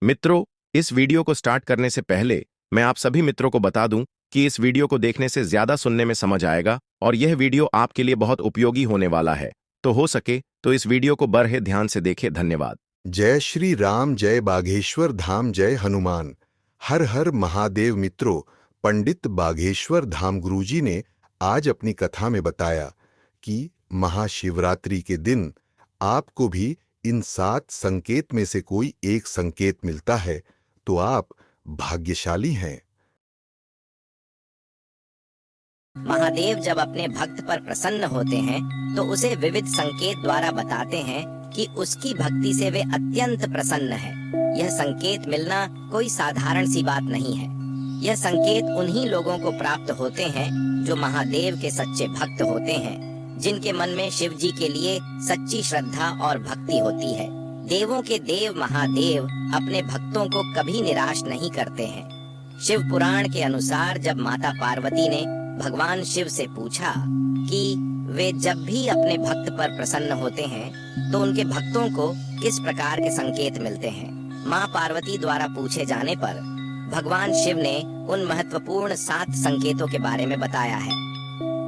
मित्रों, इस वीडियो को स्टार्ट करने से पहले मैं आप सभी मित्रों को बता दूं कि इस वीडियो को देखने से ज्यादा सुनने में समझ आएगा और यह वीडियो आपके लिए बहुत उपयोगी होने वाला है। तो हो सके तो इस वीडियो को बड़े ध्यान से देखें। धन्यवाद। जय श्री राम, जय बाघेश्वर धाम, जय हनुमान। हर हर महादेव। मित्रों, पंडित बाघेश्वर धाम गुरुजी ने आज अपनी कथा में बताया कि महाशिवरात्रि के दिन आपको भी इन 7 संकेत में से कोई एक संकेत मिलता है तो आप भाग्यशाली हैं। महादेव जब अपने भक्त पर प्रसन्न होते हैं तो उसे विविध संकेत द्वारा बताते हैं कि उसकी भक्ति से वे अत्यंत प्रसन्न हैं। यह संकेत मिलना कोई साधारण सी बात नहीं है। यह संकेत उन्हीं लोगों को प्राप्त होते हैं जो महादेव के सच्चे भक्त होते हैं, जिनके मन में शिव जी के लिए सच्ची श्रद्धा और भक्ति होती है। देवों के देव महादेव अपने भक्तों को कभी निराश नहीं करते हैं। शिव पुराण के अनुसार जब माता पार्वती ने भगवान शिव से पूछा कि वे जब भी अपने भक्त पर प्रसन्न होते हैं तो उनके भक्तों को किस प्रकार के संकेत मिलते हैं, माँ पार्वती द्वारा पूछे जाने पर भगवान शिव ने उन महत्वपूर्ण 7 संकेतों के बारे में बताया है।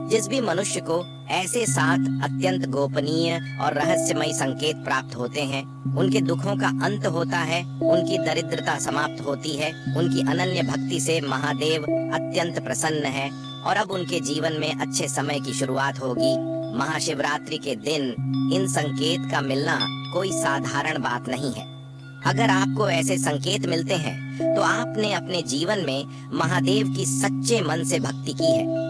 जिस भी मनुष्य को ऐसे 7 अत्यंत गोपनीय और रहस्यमय संकेत प्राप्त होते हैं, उनके दुखों का अंत होता है, उनकी दरिद्रता समाप्त होती है, उनकी अनन्य भक्ति से महादेव अत्यंत प्रसन्न है और अब उनके जीवन में अच्छे समय की शुरुआत होगी। महाशिवरात्रि के दिन इन संकेत का मिलना कोई साधारण बात नहीं है। अगर आपको ऐसे संकेत मिलते हैं तो आपने अपने जीवन में महादेव की सच्चे मन से भक्ति की है।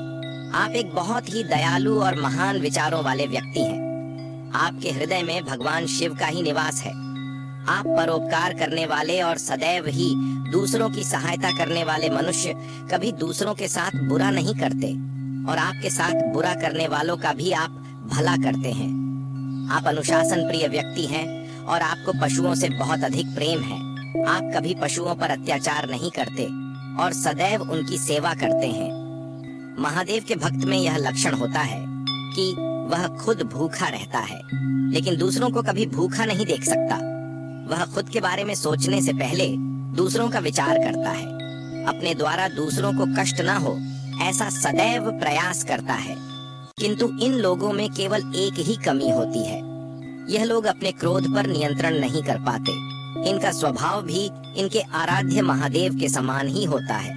आप एक बहुत ही दयालु और महान विचारों वाले व्यक्ति हैं। आपके हृदय में भगवान शिव का ही निवास है। आप परोपकार करने वाले और सदैव ही दूसरों की सहायता करने वाले मनुष्य कभी दूसरों के साथ बुरा नहीं करते और आपके साथ बुरा करने वालों का भी आप भला करते हैं। आप अनुशासन प्रिय व्यक्ति हैं और आपको पशुओं से बहुत अधिक प्रेम है। आप कभी पशुओं पर अत्याचार नहीं करते और सदैव उनकी सेवा करते हैं। महादेव के भक्त में यह लक्षण होता है कि वह खुद भूखा रहता है लेकिन दूसरों को कभी भूखा नहीं देख सकता। वह खुद के बारे में सोचने से पहले दूसरों का विचार करता है। अपने द्वारा दूसरों को कष्ट ना हो ऐसा सदैव प्रयास करता है। किंतु इन लोगों में केवल एक ही कमी होती है। यह लोग अपने क्रोध पर नियंत्रण नहीं कर पाते। इनका स्वभाव भी इनके आराध्य महादेव के समान ही होता है।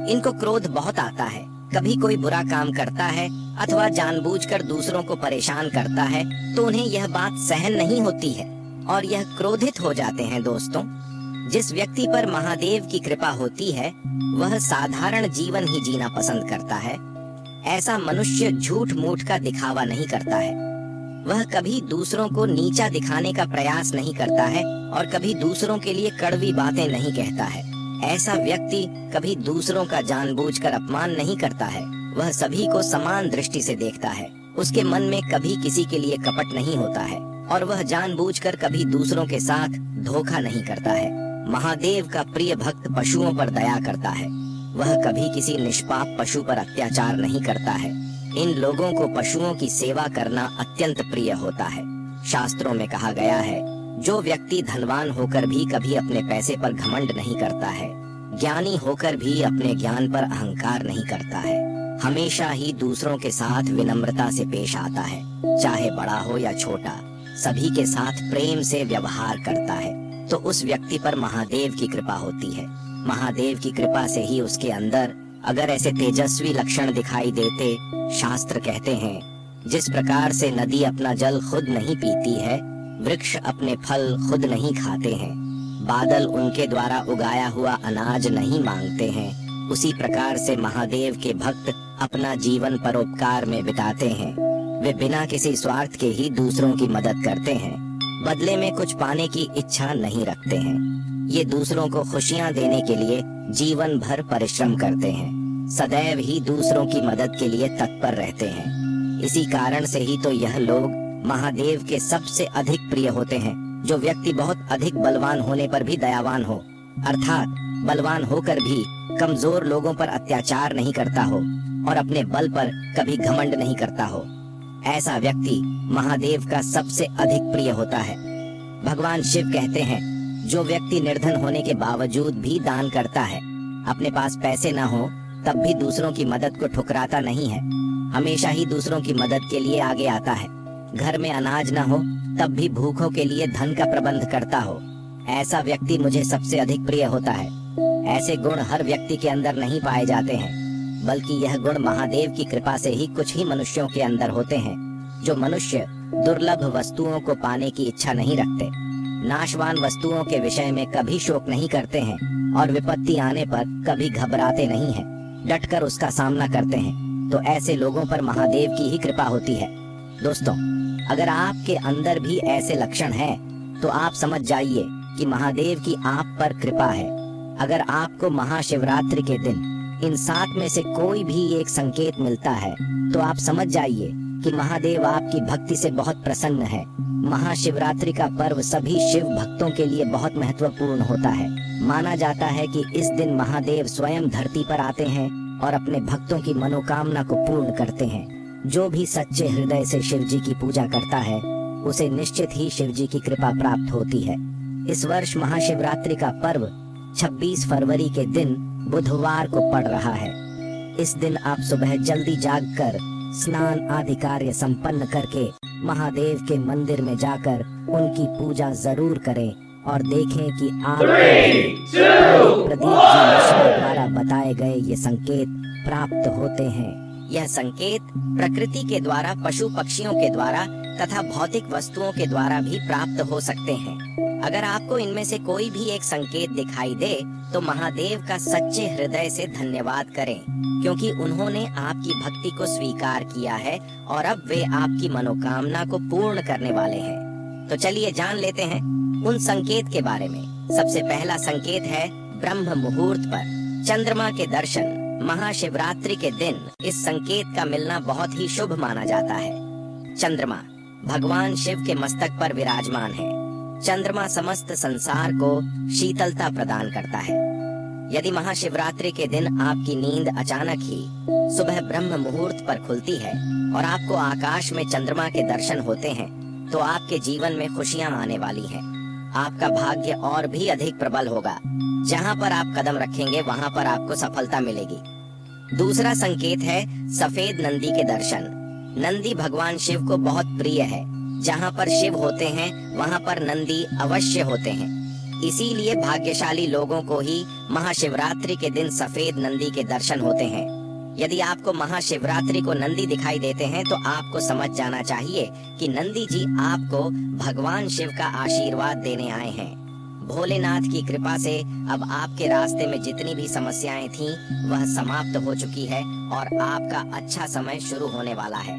इनको क्रोध बहुत आता है। कभी कोई बुरा काम करता है अथवा जानबूझकर दूसरों को परेशान करता है तो उन्हें यह बात सहन नहीं होती है और यह क्रोधित हो जाते हैं। दोस्तों, जिस व्यक्ति पर महादेव की कृपा होती है वह साधारण जीवन ही जीना पसंद करता है। ऐसा मनुष्य झूठ मूठ का दिखावा नहीं करता है। वह कभी दूसरों को नीचा दिखाने का प्रयास नहीं करता है और कभी दूसरों के लिए कड़वी बातें नहीं कहता है। ऐसा व्यक्ति कभी दूसरों का जानबूझकर अपमान नहीं करता है। वह सभी को समान दृष्टि से देखता है। उसके मन में कभी किसी के लिए कपट नहीं होता है और वह जानबूझकर कभी दूसरों के साथ धोखा नहीं करता है। महादेव का प्रिय भक्त पशुओं पर दया करता है। वह कभी किसी निष्पाप पशु पर अत्याचार नहीं करता है। इन लोगों को पशुओं की सेवा करना अत्यंत प्रिय होता है। शास्त्रों में कहा गया है, जो व्यक्ति धनवान होकर भी कभी अपने पैसे पर घमंड नहीं करता है, ज्ञानी होकर भी अपने ज्ञान पर अहंकार नहीं करता है, हमेशा ही दूसरों के साथ विनम्रता से पेश आता है, चाहे बड़ा हो या छोटा, सभी के साथ प्रेम से व्यवहार करता है, तो उस व्यक्ति पर महादेव की कृपा होती है। महादेव की कृपा से ही उसके अंदर अगर ऐसे तेजस्वी लक्षण दिखाई देते, शास्त्र कहते हैं, जिस प्रकार से नदी अपना जल खुद नहीं पीती है, वृक्ष अपने फल खुद नहीं खाते हैं, बादल उनके द्वारा उगाया हुआ अनाज नहीं मांगते हैं, उसी प्रकार से महादेव के भक्त अपना जीवन परोपकार में बिताते हैं। वे बिना किसी स्वार्थ के ही दूसरों की मदद करते हैं, बदले में कुछ पाने की इच्छा नहीं रखते हैं। ये दूसरों को खुशियां देने के लिए जीवन भर परिश्रम करते हैं, सदैव ही दूसरों की मदद के लिए तत्पर रहते हैं। इसी कारण से ही तो यह लोग महादेव के सबसे अधिक प्रिय होते हैं। जो व्यक्ति बहुत अधिक बलवान होने पर भी दयावान हो, अर्थात बलवान होकर भी कमजोर लोगों पर अत्याचार नहीं करता हो और अपने बल पर कभी घमंड नहीं करता हो, ऐसा व्यक्ति महादेव का सबसे अधिक प्रिय होता है। भगवान शिव कहते हैं, जो व्यक्ति निर्धन होने के बावजूद भी दान करता है, अपने पास पैसे न हो तब भी दूसरों की मदद को ठुकराता नहीं है, हमेशा ही दूसरों की मदद के लिए आगे आता है, घर में अनाज न हो तब भी भूखों के लिए धन का प्रबंध करता हो, ऐसा व्यक्ति मुझे सबसे अधिक प्रिय होता है। ऐसे गुण हर व्यक्ति के अंदर नहीं पाए जाते हैं, बल्कि यह गुण महादेव की कृपा से ही कुछ ही मनुष्यों के अंदर होते हैं। जो मनुष्य दुर्लभ वस्तुओं को पाने की इच्छा नहीं रखते, नाशवान वस्तुओं के विषय में कभी शोक नहीं करते हैं और विपत्ति आने पर कभी घबराते नहीं हैं, डटकर उसका सामना करते हैं, तो ऐसे लोगों पर महादेव की ही कृपा होती है। दोस्तों, अगर आपके अंदर भी ऐसे लक्षण हैं, तो आप समझ जाइए कि महादेव की आप पर कृपा है। अगर आपको महाशिवरात्रि के दिन इन 7 में से कोई भी एक संकेत मिलता है, तो आप समझ जाइए कि महादेव आपकी भक्ति से बहुत प्रसन्न है। महाशिवरात्रि का पर्व सभी शिव भक्तों के लिए बहुत महत्वपूर्ण होता है। माना जाता है कि इस दिन महादेव स्वयं धरती पर आते हैं और अपने भक्तों की मनोकामना को पूर्ण करते हैं। जो भी सच्चे हृदय से शिव जी की पूजा करता है, उसे निश्चित ही शिव जी की कृपा प्राप्त होती है। इस वर्ष महाशिवरात्रि का पर्व 26 फरवरी के दिन बुधवार को पड़ रहा है। इस दिन आप सुबह जल्दी जागकर स्नान आदि कार्य संपन्न करके महादेव के मंदिर में जाकर उनकी पूजा जरूर करें और देखें कि आप प्रदीप जी मिश्रा द्वारा बताए गए ये संकेत प्राप्त होते हैं। यह संकेत प्रकृति के द्वारा, पशु पक्षियों के द्वारा तथा भौतिक वस्तुओं के द्वारा भी प्राप्त हो सकते हैं। अगर आपको इनमें से कोई भी एक संकेत दिखाई दे, तो महादेव का सच्चे हृदय से धन्यवाद करें, क्योंकि उन्होंने आपकी भक्ति को स्वीकार किया है और अब वे आपकी मनोकामना को पूर्ण करने वाले हैं। तो चलिए जान लेते हैं उन संकेत के बारे में। सबसे पहला संकेत है ब्रह्म मुहूर्त पर चंद्रमा के दर्शन। महाशिवरात्रि के दिन इस संकेत का मिलना बहुत ही शुभ माना जाता है। चंद्रमा भगवान शिव के मस्तक पर विराजमान है। चंद्रमा समस्त संसार को शीतलता प्रदान करता है। यदि महाशिवरात्रि के दिन आपकी नींद अचानक ही सुबह ब्रह्म मुहूर्त पर खुलती है और आपको आकाश में चंद्रमा के दर्शन होते हैं, तो आपके जीवन में खुशियां आने वाली हैं। आपका भाग्य और भी अधिक प्रबल होगा। जहां पर आप कदम रखेंगे वहां पर आपको सफलता मिलेगी। दूसरा संकेत है सफेद नंदी के दर्शन। नंदी भगवान शिव को बहुत प्रिय है। जहां पर शिव होते हैं वहां पर नंदी अवश्य होते हैं। इसीलिए भाग्यशाली लोगों को ही महाशिवरात्रि के दिन सफेद नंदी के दर्शन होते हैं। यदि आपको महाशिवरात्रि को नंदी दिखाई देते हैं, तो आपको समझ जाना चाहिए कि नंदी जी आपको भगवान शिव का आशीर्वाद देने आए हैं। भोलेनाथ की कृपा से अब आपके रास्ते में जितनी भी समस्याएं थीं, वह समाप्त हो चुकी है और आपका अच्छा समय शुरू होने वाला है।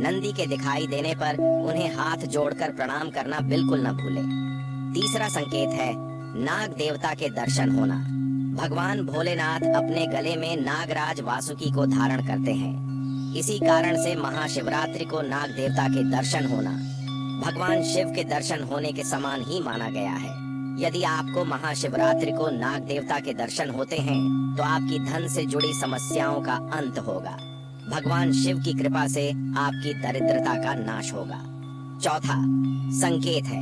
नंदी के दिखाई देने पर उन्हें हाथ जोड़कर प्रणाम करना बिल्कुल न भूलें। तीसरा संकेत है नाग देवता के दर्शन होना। भगवान भोलेनाथ अपने गले में नागराज वासुकी को धारण करते हैं। इसी कारण से महाशिवरात्रि को नाग देवता के दर्शन होना भगवान शिव के दर्शन होने के समान ही माना गया है। यदि आपको महाशिवरात्रि को नाग देवता के दर्शन होते हैं, तो आपकी धन से जुड़ी समस्याओं का अंत होगा। भगवान शिव की कृपा से आपकी दरिद्रता का नाश होगा। चौथा संकेत है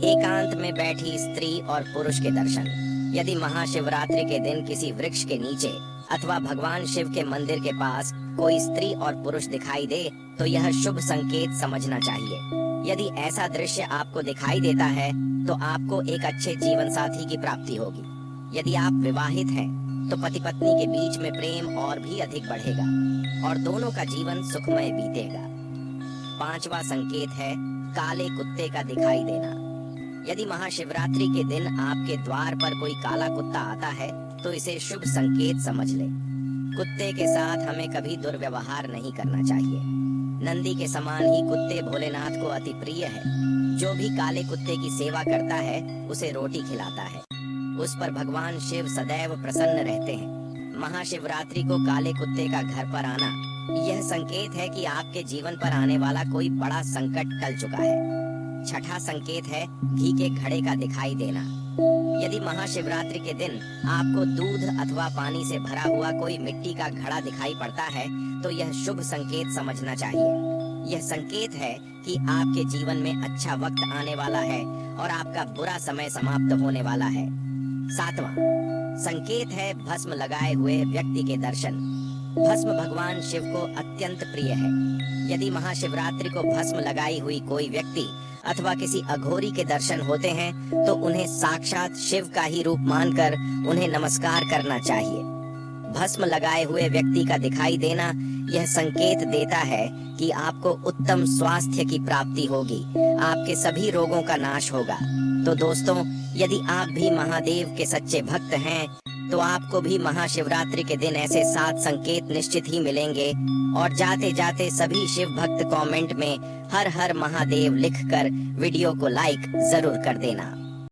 एकांत में बैठी स्त्री और पुरुष के दर्शन। यदि महाशिवरात्रि के दिन किसी वृक्ष के नीचे अथवा भगवान शिव के मंदिर के पास कोई स्त्री और पुरुष दिखाई दे, तो यह शुभ संकेत समझना चाहिए। यदि ऐसा दृश्य आपको दिखाई देता है, तो आपको एक अच्छे जीवन साथी की प्राप्ति होगी। यदि आप विवाहित हैं, तो पति पत्नी के बीच में प्रेम और भी अधिक बढ़ेगा और दोनों का जीवन सुखमय बीतेगा। पांचवा संकेत है काले कुत्ते का दिखाई देना। यदि महाशिवरात्रि के दिन आपके द्वार पर कोई काला कुत्ता आता है, तो इसे शुभ संकेत समझ ले। कुत्ते के साथ हमें कभी दुर्व्यवहार नहीं करना चाहिए। नंदी के समान ही कुत्ते भोलेनाथ को अति प्रिय है। जो भी काले कुत्ते की सेवा करता है, उसे रोटी खिलाता है। उस पर भगवान शिव सदैव प्रसन्न रहते हैं। महाशिवरात्रि को काले कुत्ते का घर पर आना यह संकेत है कि आपके जीवन पर आने वाला कोई बड़ा संकट टल चुका है। छठा संकेत है घी के घड़े का दिखाई देना। यदि महाशिवरात्रि के दिन आपको दूध अथवा पानी से भरा हुआ कोई मिट्टी का घड़ा दिखाई पड़ता है, तो यह शुभ संकेत समझना चाहिए। यह संकेत है कि आपके जीवन में अच्छा वक्त आने वाला है और आपका बुरा समय समाप्त होने वाला है। 7वां संकेत है भस्म लगाए हुए व्यक्ति के दर्शन। भस्म भगवान शिव को अत्यंत प्रिय है। यदि महाशिवरात्रि को भस्म लगाई हुई कोई व्यक्ति अथवा किसी अघोरी के दर्शन होते हैं तो उन्हें साक्षात शिव का ही रूप मानकर उन्हें नमस्कार करना चाहिए। भस्म लगाए हुए व्यक्ति का दिखाई देना यह संकेत देता है कि आपको उत्तम स्वास्थ्य की प्राप्ति होगी, आपके सभी रोगों का नाश होगा। तो दोस्तों, यदि आप भी महादेव के सच्चे भक्त हैं तो आपको भी महाशिवरात्रि के दिन ऐसे 7 संकेत निश्चित ही मिलेंगे। और जाते जाते सभी शिव भक्त कमेंट में हर हर महादेव लिखकर वीडियो को लाइक जरूर कर देना।